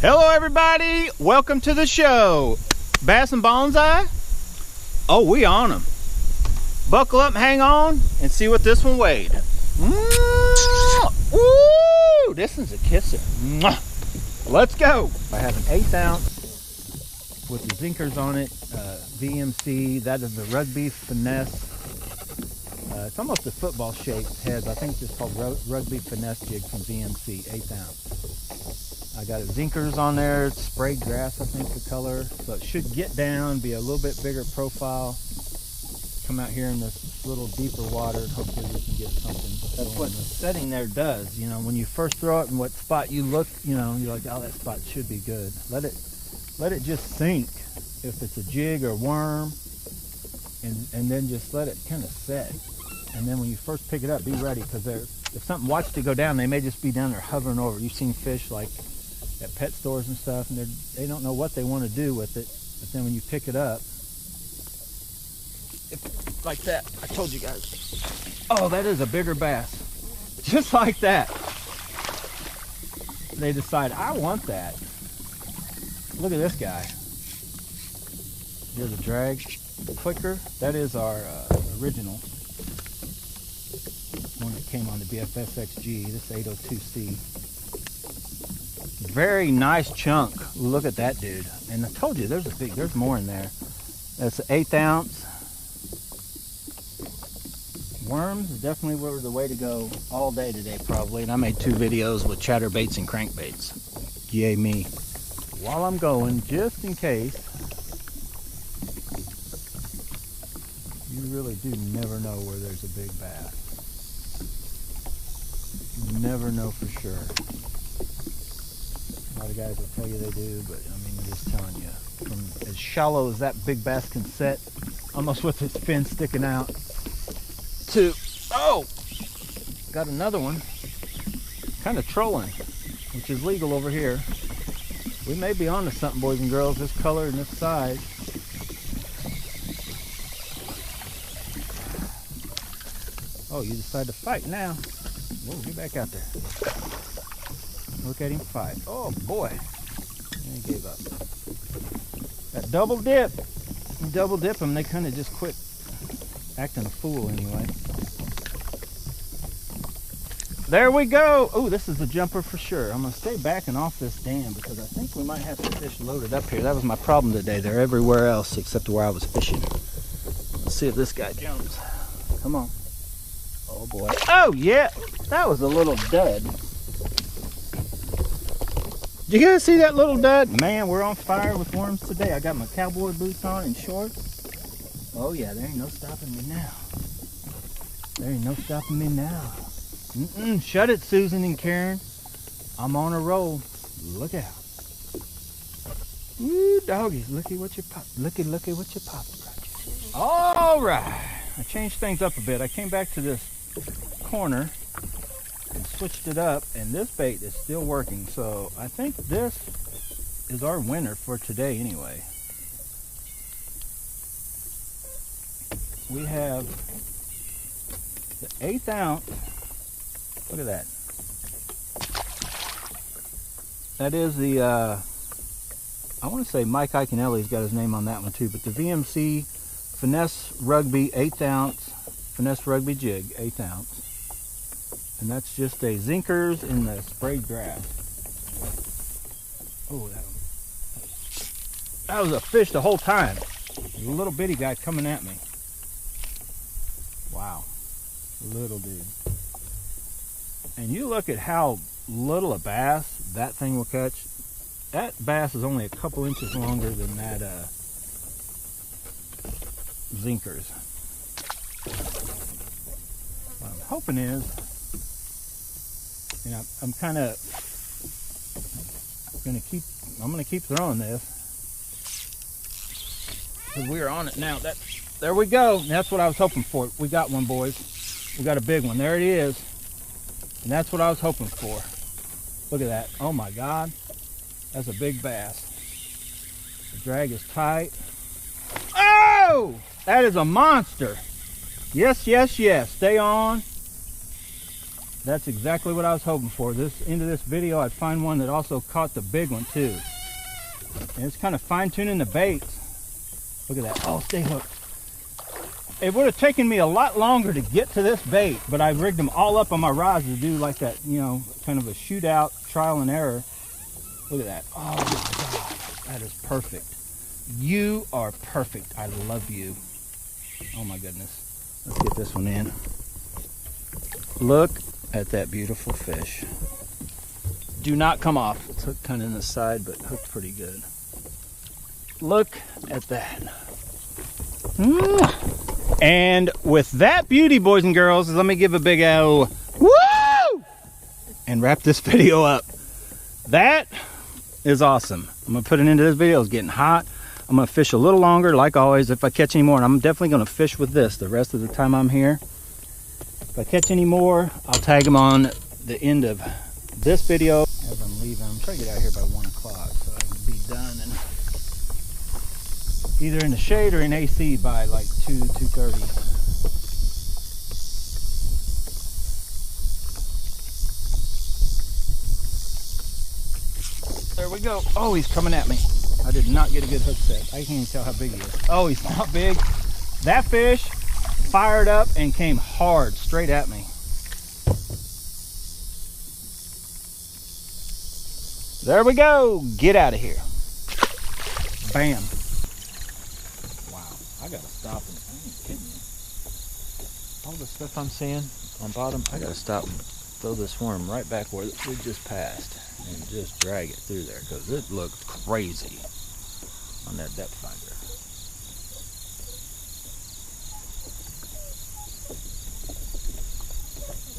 Hello everybody, welcome to the show. Bass and Bonsai? Oh, we on them. Buckle up, hang on, and see what this one weighed. Woo! This one's a kisser. Let's go. I have an 1/8 ounce with the Zinkerz on it, VMC. That is the Rugby Finesse. It's almost a football shaped head, but I think it's just called Rugby Finesse jig from VMC, 1/8 ounce. I got a Zinkerz on there. It's sprayed grass, I think, the color. So it should get down, be a little bit bigger profile. Come out here in this little deeper water. Hopefully we can get something. That's what the setting there does. You know, when you first throw it and what spot you look, you know, you're like, oh, that spot should be good. Let it just sink if it's a jig or worm, and then just let it kind of set. And then when you first pick it up, be ready, because if something watched it go down, they may just be down there hovering over. You've seen fish like at pet stores and stuff, and they don't know what they want to do with it. But then when you pick it up, like that, I told you guys, oh, that is a bigger bass. Just like that. They decide, I want that. Look at this guy. Here's a drag clicker. That is our original one that came on the BFSXG, this 802C. Very nice chunk. Look at that dude. And I told you there's more in there. That's an 1/8 ounce. Worms definitely were the way to go all day today, probably. And I made 2 videos with chatterbaits and crankbaits. Yay me. While I'm going, just in case, you really do never know where there's a big bass. You never know for sure. A lot of guys will tell you they do, but I mean, I'm just telling you. From as shallow as that big bass can set, almost with its fin sticking out, to, oh, got another one, kind of trolling, which is legal over here. We may be onto something, boys and girls, this color and this size. Oh, you decide to fight now. Whoa, get back out there. Look at him fight. Oh boy. And he gave up. That double dip. You double dip them, they kind of just quit acting a fool anyway. There we go. Oh, this is a jumper for sure. I'm going to stay backing off this dam because I think we might have some fish loaded up here. That was my problem today. They're everywhere else except where I was fishing. Let's see if this guy jumps. Come on. Oh boy. Oh yeah. That was a little dud. Did you guys see that little dud? Man, we're on fire with worms today. I got my cowboy boots on and shorts. Oh yeah, there ain't no stopping me now. There ain't no stopping me now. Shut it, Susan and Karen. I'm on a roll. Look out. Ooh, doggies, looky what you popped. Looky what you popped. All right. I changed things up a bit. I came back to this corner and switched it up, and this bait is still working. So I think this is our winner for today anyway. We have the 1/8 ounce. Look at that. That is the I want to say Mike Iaconelli's got his name on that one too, but the VMC Finesse Rugby 1/8 ounce Finesse Rugby jig, 1/8 ounce. And that's just a Zinkerz in the sprayed grass. Oh, that was a fish the whole time. A little bitty guy coming at me. Wow. Little dude. And you look at how little a bass that thing will catch. That bass is only a couple inches longer than that Zinkerz. What I'm hoping is, you know, I'm gonna keep throwing this because we're on it now. There we go. That's what I was hoping for. We got one, boys. We got a big one. There it is. And that's what I was hoping for. Look at that. Oh my God. That's a big bass. The drag is tight. Oh! That is a monster. Yes, yes, yes. Stay on. That's exactly what I was hoping for. This end of this video, I'd find one that also caught the big one too. And it's kind of fine-tuning the baits. Look at that. Oh, stay hooked. It would have taken me a lot longer to get to this bait, but I rigged them all up on my rods to do like that, you know, kind of a shootout, trial and error. Look at that. Oh my God, that is perfect. You are perfect. I love you. Oh my goodness. Let's get this one in. Look at that beautiful fish. Do not come off. It's hooked kind of in the side, but hooked pretty good. Look at that. And with that beauty, boys and girls, let me give a big O. Woo! And wrap this video up. That is awesome. I'm gonna put it into this video. It's getting hot. I'm gonna fish a little longer, like always. If I catch any more, and I'm definitely gonna fish with this the rest of the time I'm here. If I catch any more, I'll tag them on the end of this video. As I'm leaving, I'm trying to get out of here by 1 o'clock so I can be done and either in the shade or in AC by like 2:30. There we go. Oh, he's coming at me. I did not get a good hook set. I can't even tell how big he is. Oh, he's not big. That fish fired up and came hard straight at me. There we go. Get out of here. Bam. Wow. I gotta stop and I ain't kidding you. All the stuff I'm seeing on bottom, I gotta stop and throw this worm right back where we just passed and just drag it through there because it looked crazy on that depth finder.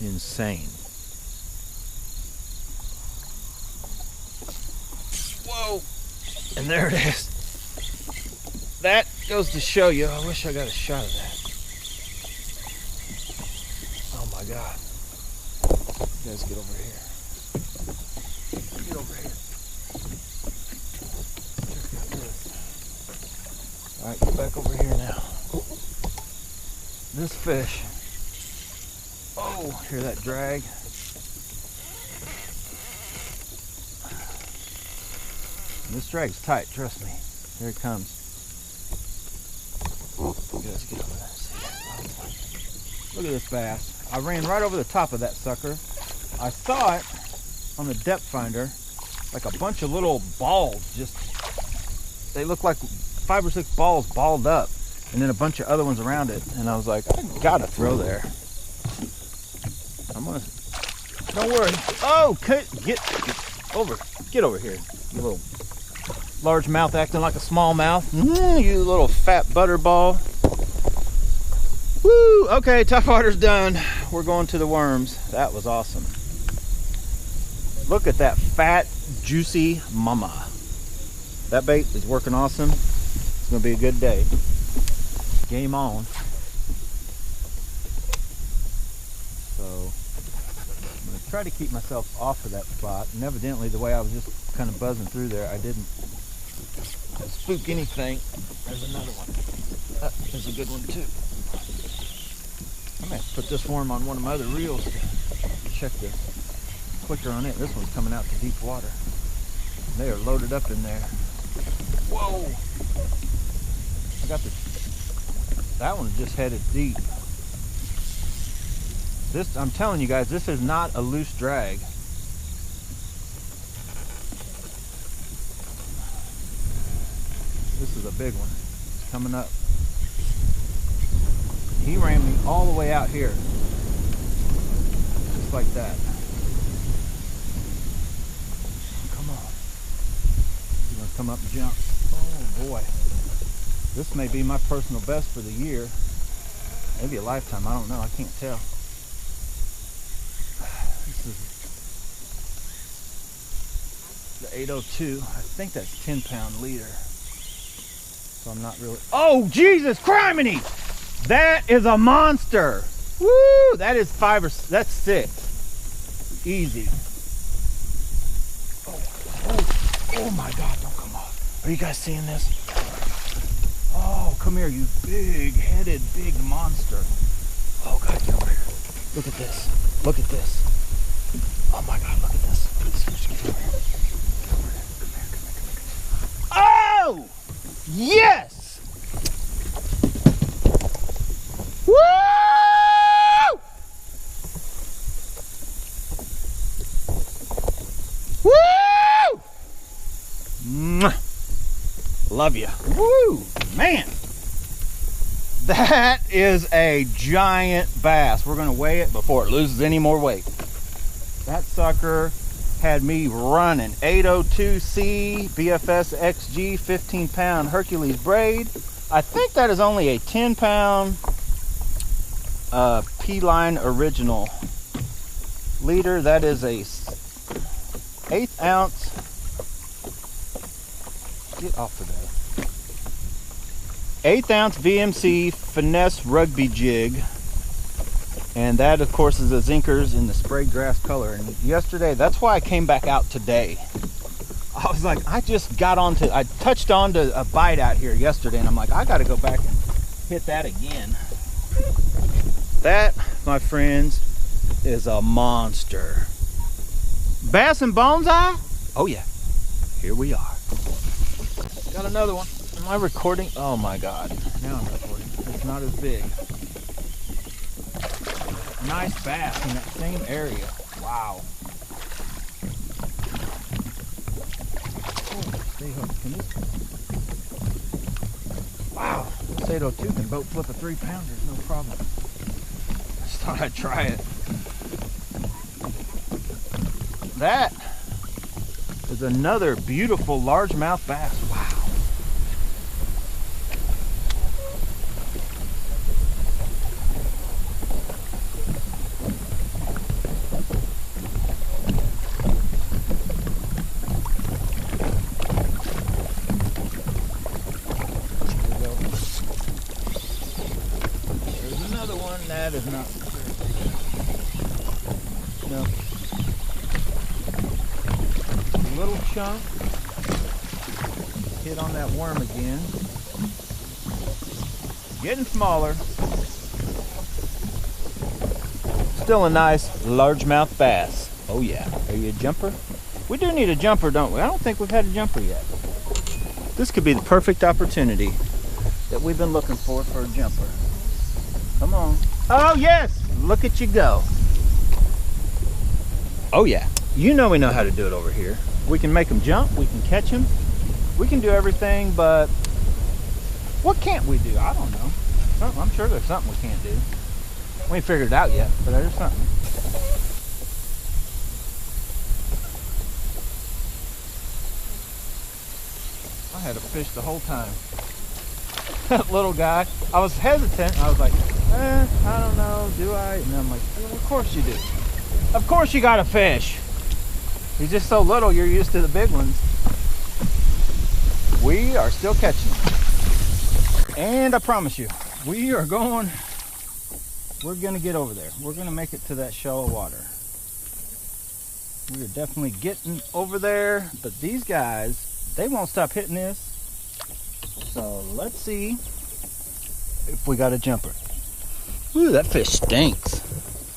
Insane. Whoa! And there it is. That goes to show you. I wish I got a shot of that. Oh my God. You guys get over here. Get over here. Check out this. Alright, get back over here now. This fish. Oh, hear that drag? This drag's tight, trust me. Here it comes. You guys get over there and see. Look at this bass. I ran right over the top of that sucker. I saw it on the depth finder, like a bunch of little balls. Just, they look like 5 or 6 balls balled up, and then a bunch of other ones around it. And I was like, I gotta throw there. I'm gonna. Don't worry. Oh, get over here, you little largemouth acting like a smallmouth. You little fat butterball. Woo! Okay, tough water's done. We're going to the worms. That was awesome. Look at that fat, juicy mama. That bait is working awesome. It's gonna be a good day. Game on. So I'm gonna try to keep myself off of that spot. And evidently, the way I was just kind of buzzing through there, I didn't spook anything. There's another one. That is a good one too. I may have to put this worm on one of my other reels to check the clicker on it. This one's coming out to deep water. They are loaded up in there. Whoa! I got that one just headed deep. This, I'm telling you guys, this is not a loose drag. This is a big one. It's coming up. He ran me all the way out here. Just like that. Come on. He's gonna come up and jump. Oh boy. This may be my personal best for the year. Maybe a lifetime, I don't know, I can't tell. This is the 802. I think that's 10-pound leader. So I'm not really. Oh, Jesus criminy! That is a monster. Woo! That is 5 or that's 6. Easy. Oh my God! Don't come off. Are you guys seeing this? Oh, come here, you big-headed, big monster. Oh God, get over here. Look at this. Look at this. Oh my God, look at this. Oh! Yes! Woo! Woo! Mwah. Love you. Woo! Man! That is a giant bass. We're gonna weigh it before it loses any more weight. That sucker had me running. 802C BFS XG 15-pound Hercules braid. I think that is only a 10-pound P-line original leader. That is a 1/8 ounce. Get off of there. 1/8 ounce VMC finesse rugby jig. And that, of course, is a Zinkerz in the sprayed grass color. And yesterday, that's why I came back out today. I was like, I touched onto a bite out here yesterday, and I'm like, I got to go back and hit that again. That, my friends, is a monster. Bass and bonsai? Oh yeah, here we are. Got another one. Am I recording? Oh my God, now I'm recording. It's not as big. Nice bass in that same area. Wow. Oh, stay hooked. Can this... Wow. This 802 can boat flip a 3-pounder, no problem. Just thought I'd try it. That is another beautiful largemouth bass. Wow. That is not no. A little chunk. Hit on that worm again. Getting smaller. Still a nice largemouth bass. Oh yeah. Are you a jumper? We do need a jumper, don't we? I don't think we've had a jumper yet. This could be the perfect opportunity that we've been looking for a jumper. Come on. Oh yes, look at you go. Oh yeah, you know we know how to do it over here. We can make them jump, we can catch them, we can do everything, but what can't we do? I don't know. I'm sure there's something we can't do. We ain't figured it out yet, but there's something. I had a fish the whole time. That little guy, I was hesitant. I was like, I don't know, do I? And I'm like, well, of course you do. Of course you got a fish. He's just so little, you're used to the big ones. We are still catching them. And I promise you, we're going to get over there. We're going to make it to that shallow water. We are definitely getting over there, but these guys, they won't stop hitting this. So let's see if we got a jumper. Ooh, that fish stinks.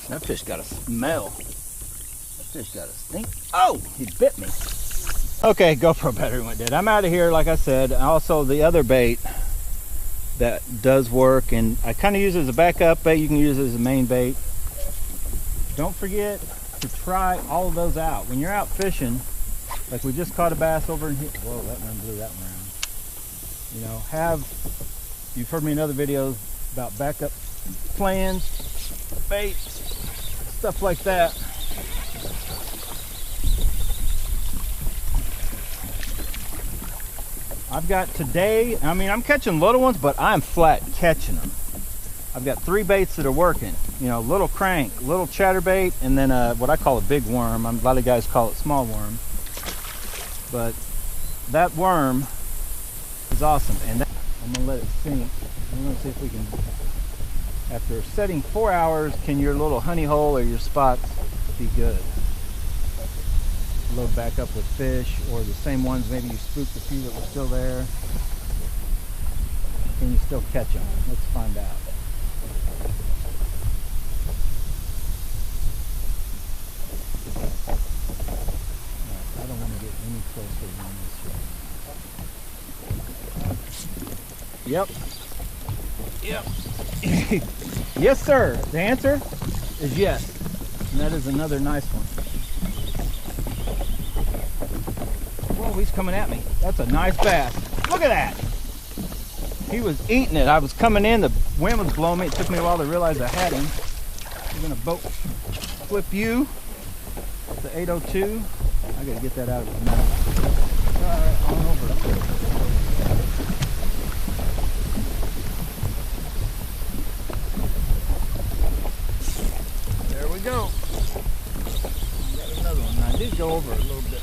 That fish got a smell. That fish got a stink. Oh, he bit me. Okay, GoPro battery went dead. I'm out of here, like I said. Also, the other bait that does work, and I kind of use it as a backup bait. You can use it as a main bait. Don't forget to try all of those out. When you're out fishing, like we just caught a bass over in here. Whoa, that one blew that one around. You know, you've heard me in other videos about backup plans, bait, stuff like that. I've got today, I mean, I'm catching little ones, but I'm flat catching them. I've got 3 baits that are working. You know, little crank, little chatterbait, and then what I call a big worm. A lot of guys call it small worm. But that worm is awesome. And I'm going to let it sink. I'm going to see if we can, after setting 4 hours, can your little honey hole or your spots be good? Load back up with fish, or the same ones, maybe you spooked a few that were still there. Can you still catch them? Let's find out. Yep. Yep. Yes, sir. The answer is yes. And that is another nice one. Whoa, he's coming at me. That's a nice bass. Look at that. He was eating it. I was coming in. The wind was blowing me. It took me a while to realize I had him. We're going to boat flip you. The 802. I got to get that out of his mouth. All right, on over. There we go. Got another one. I did go over a little bit.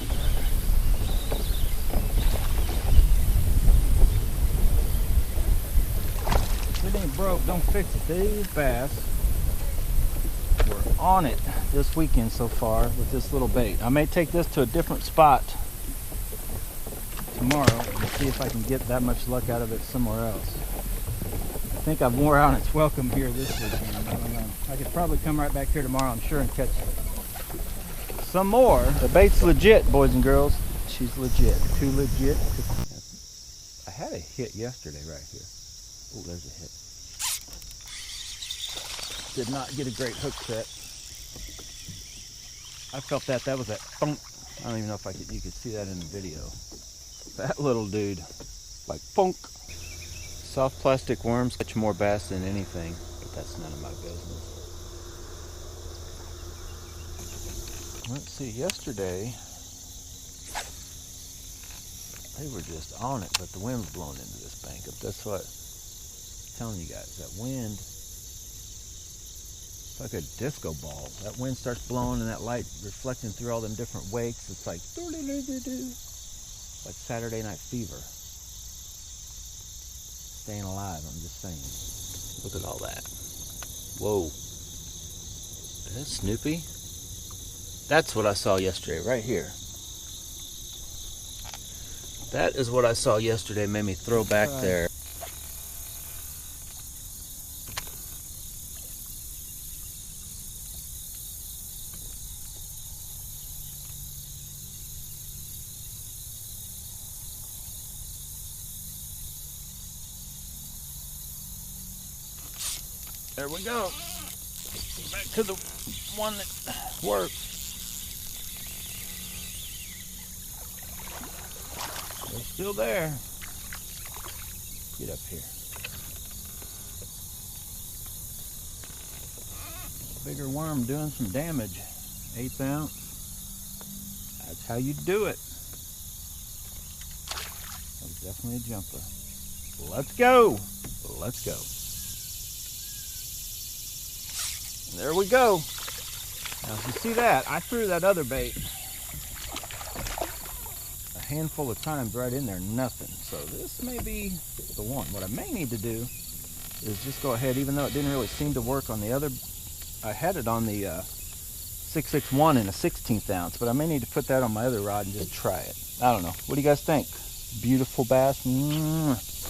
If it ain't broke, don't fix it. These bass were on it this weekend so far with this little bait. I may take this to a different spot tomorrow and see if I can get that much luck out of it somewhere else. I think I've wore out its welcome here this weekend. I don't know. I could probably come right back here tomorrow, I'm sure, and catch some more. The bait's legit, boys and girls. She's legit. Too legit. I had a hit yesterday right here. Oh, there's a hit. Did not get a great hook set. I felt that was that thunk. I don't even know if you could see that in the video. That little dude, like funk. Soft plastic worms catch more bass than anything, but that's none of my business. Let's see, yesterday they were just on it, but the wind was blowing into this bank up. That's what I'm telling you guys, that wind, it's like a disco ball. That wind starts blowing and that light reflecting through all them different wakes. It's like Saturday Night Fever. Staying alive, I'm just saying. Look at all that. Whoa. Is that Snoopy? That's what I saw yesterday, right here. That is what I saw yesterday, made me throw back there. There we go. Back to the one that works. They're still there. Get up here. Bigger worm doing some damage. 1/8 ounce. That's how you do it. That was definitely a jumper. Let's go. Let's go. There we go. Now, if you see that, I threw that other bait a handful of times right in there, nothing. So this may be the one. What I may need to do is just go ahead, even though it didn't really seem to work on the other, I had it on the 661 in a 1/16 ounce, but I may need to put that on my other rod and just try it. I don't know. What do you guys think? Beautiful bass.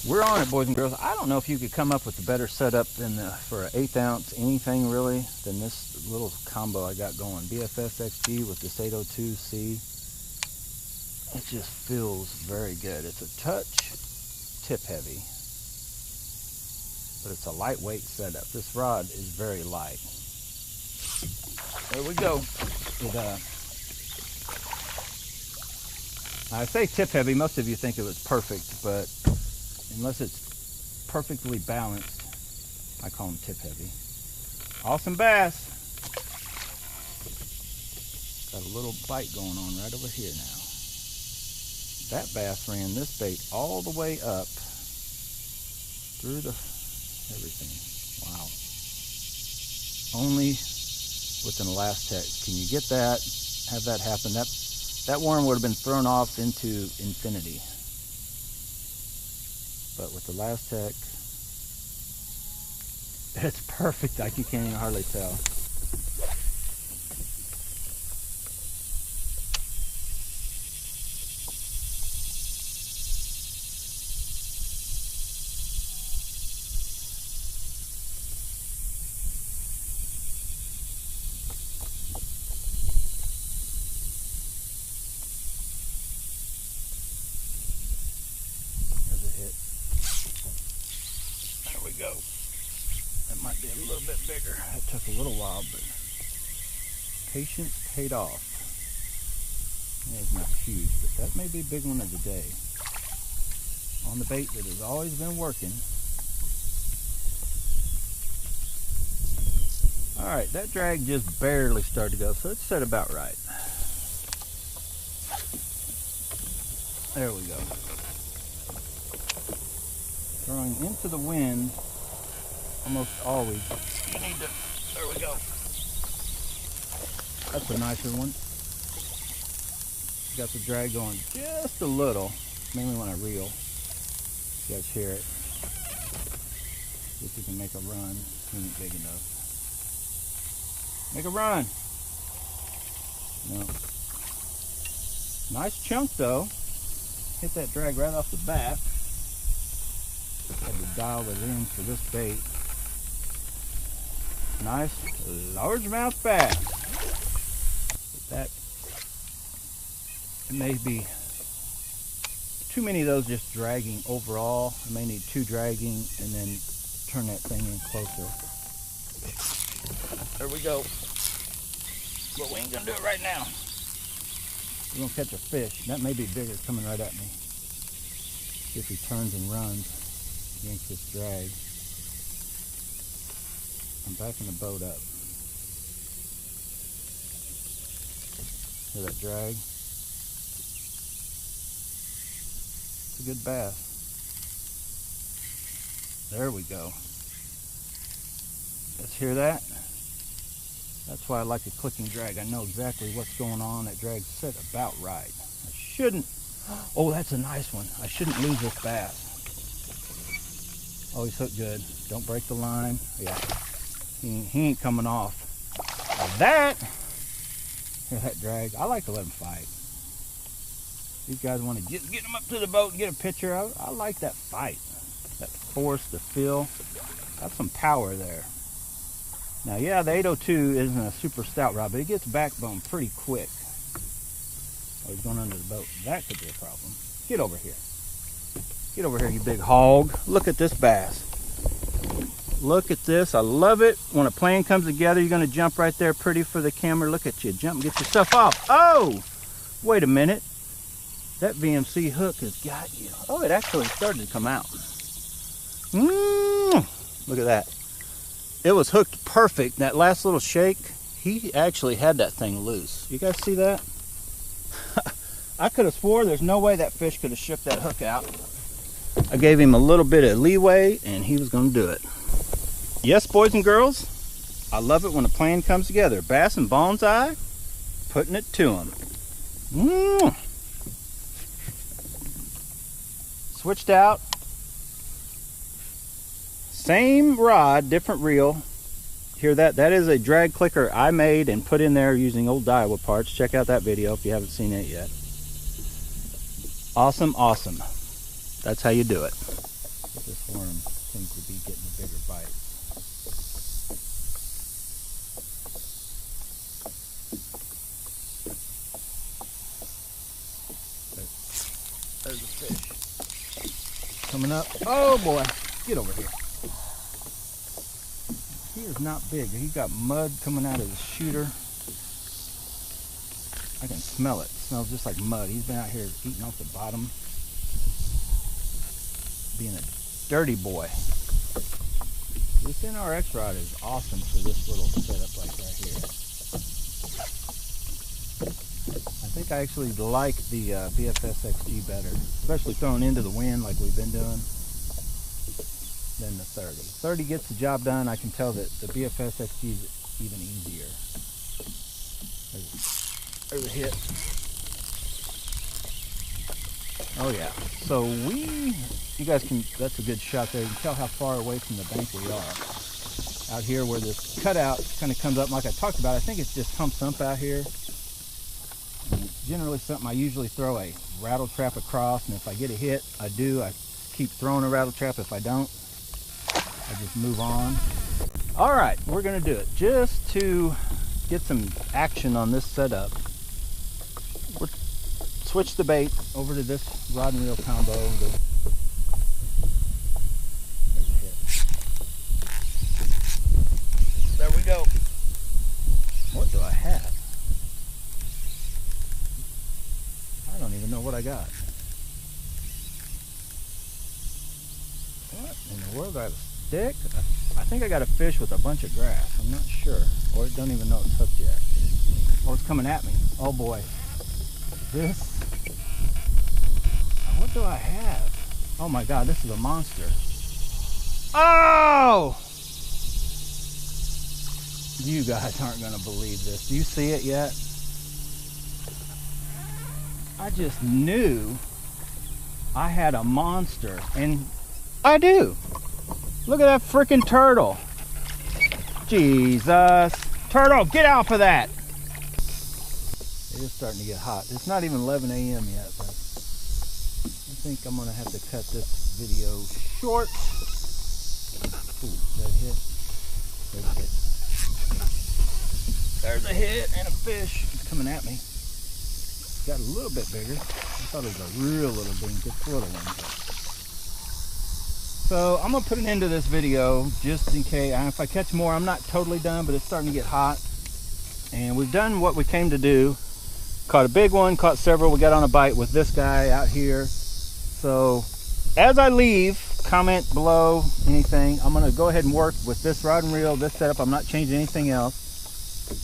We're on it, boys and girls. I don't know if you could come up with a better setup than for an 1/8 ounce anything really than this little combo I got going. BFS XG with this 802C. It just feels very good. It's a touch tip heavy, but it's a lightweight setup. This rod is very light. There we go. I say tip heavy, most of you think it was perfect, but unless it's perfectly balanced, I call them tip heavy. Awesome bass. Got a little bite going on right over here now. That bass ran this bait all the way up through the everything. Wow. Only with an Elastic. Can you get that? Have that happen? That worm would have been thrown off into infinity. But with the Elastic, it's perfect. Like you can't even hardly tell. That might be a little bit bigger. That took a little while, but patience paid off. Yeah, it's not huge, but that may be a big one of the day. On the bait that has always been working. Alright, that drag just barely started to go, so it's set about right. There we go. Throwing into the wind almost always. You need to, there we go. That's a nicer one. Got the drag going just a little, mainly when I reel. You guys hear it. See if you can make a run. It ain't big enough. Make a run. No. Nice chunk though. Hit that drag right off the bat. Had to dial it in for this bait. Nice largemouth bass. That may be too many of those just dragging overall. I may need 2 dragging and then turn that thing in closer. There we go. But we ain't gonna do it right now. We're gonna catch a fish. That may be bigger, coming right at me. See if he turns and runs, yanks this drag. I'm backing the boat up. Hear that drag? It's a good bass. There we go. Let's hear that. That's why I like a clicking drag. I know exactly what's going on. That drag's set about right. I shouldn't. Oh, that's a nice one. I shouldn't lose this bass. Oh, he's hooked good. Don't break the line. Yeah, he ain't coming off. Now that, hear that drag. I like to let him fight. These guys want to get them up to the boat and get a picture. I like that fight, that force, the feel. Got some power there. Now, yeah, the 802 isn't a super stout rod, but it gets backbone pretty quick. Oh, he's going under the boat. That could be a problem. Get over here. Get over here, you big hog. Look at this bass. Look at this. I love it. When a plane comes together, you're going to jump right there pretty for the camera. Look at you. Jump and get yourself off. Oh! Wait a minute. That VMC hook has got you. Oh, it actually started to come out. Look at that. It was hooked perfect. That last little shake, he actually had that thing loose. You guys see that? I could have swore there's no way that fish could have shook that hook out. I gave him a little bit of leeway and he was going to do it. Yes, boys and girls, I love it when a plan comes together. Bass and bonsai, putting it to them. Switched out. Same rod, different reel. Hear that? That is a drag clicker I made and put in there using old Daiwa parts. Check out that video if you haven't seen it yet. Awesome, awesome. That's how you do it. This worm seems to be getting a bigger bite. There's a fish. Coming up. Oh boy, get over here. He is not big. He's got mud coming out of the shooter. I can smell it. It smells just like mud. He's been out here eating off the bottom. Being a dirty boy. This NRX rod is awesome for this little setup like right here. I think I actually like the BFS XG better, especially throwing into the wind like we've been doing, than the 30. 30 gets the job done. I can tell that the BFS XG is even easier. There's a hit. Oh yeah. So you guys can, that's a good shot there. You can tell how far away from the bank we are. Out here where this cutout kind of comes up, like I talked about, I think it's just humps up out here. And it's generally something I usually throw a rattle trap across, and if I get a hit, I do. I keep throwing a rattle trap. If I don't, I just move on. All right, we're gonna do it just to get some action on this setup. We'll switch the bait over to this rod and reel combo. There's a hit. know what I got. What in the world? I have a stick? I think I got a fish with a bunch of grass. I'm not sure. Or it don't even know it's hooked yet. Or it's coming at me. Oh boy. This. What do I have? Oh my God, this is a monster. Oh! You guys aren't going to believe this. Do you see it yet? I just knew I had a monster, and I do. Look at that freaking turtle. Jesus. Turtle, get off of that. It is starting to get hot. It's not even 11 a.m. yet, but I think I'm going to have to cut this video short. Ooh, did that hit? There's a hit. There's a hit and a fish. It's coming at me. It's got a little bit bigger. I thought it was a real little dink. It's a little one. So I'm going to put an end to this video just in case. If I catch more, I'm not totally done, but it's starting to get hot. And we've done what we came to do. Caught a big one, caught several. We got on a bite with this guy out here. So as I leave, comment below anything. I'm going to go ahead and work with this rod and reel, this setup. I'm not changing anything else.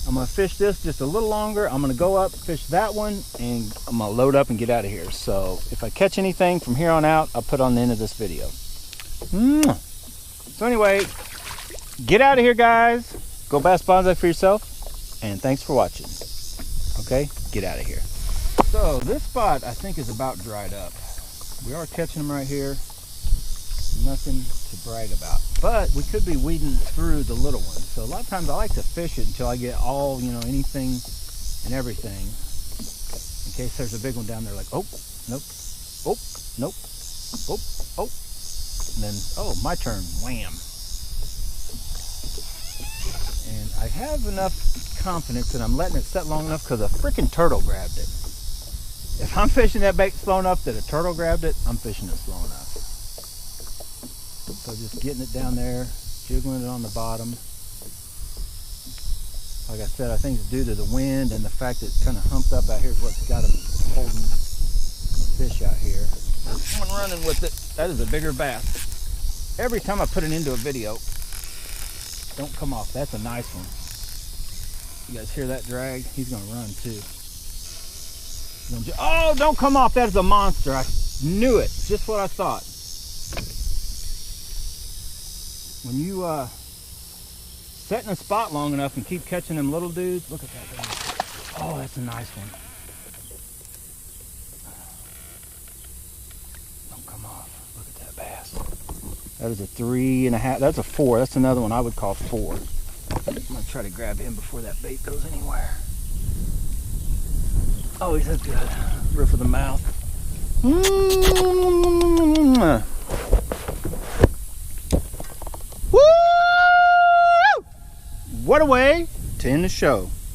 I'm going to fish this just a little longer. I'm going to go up, fish that one, and I'm going to load up and get out of here. So if I catch anything from here on out, I'll put on the end of this video. So anyway, get out of here, guys. Go bass bonsai for yourself, and thanks for watching. Okay, get out of here. So this spot I think is about dried up. We are catching them right here. Nothing to brag about, but we could be weeding through the little ones. So a lot of times I like to fish it until I get all, you know, anything and everything, in case there's a big one down there. Like, oh, nope, oh, nope, oh, oh, and then, oh, my turn, wham. And I have enough confidence that I'm letting it set long enough because a freaking turtle grabbed it. If I'm fishing that bait slow enough that a turtle grabbed it, I'm fishing it slow enough. So just getting it down there, jiggling it on the bottom. Like I said, I think it's due to the wind and the fact that it's kind of humped up out here is what's got them holding the fish out here. I'm running with it. That is a bigger bass. Every time I put it into a video, don't come off. That's a nice one. You guys hear that drag? He's going to run too. Oh, don't come off. That is a monster. I knew it. Just what I thought. When you set in a spot long enough and keep catching them little dudes, look at that guy. Oh, that's a nice one. Don't come off. Look at that bass. That is a 3.5. That's a 4. That's another one I would call 4. I'm going to try to grab him before that bait goes anywhere. Oh, he's a good roof of the mouth. What a way to end the show.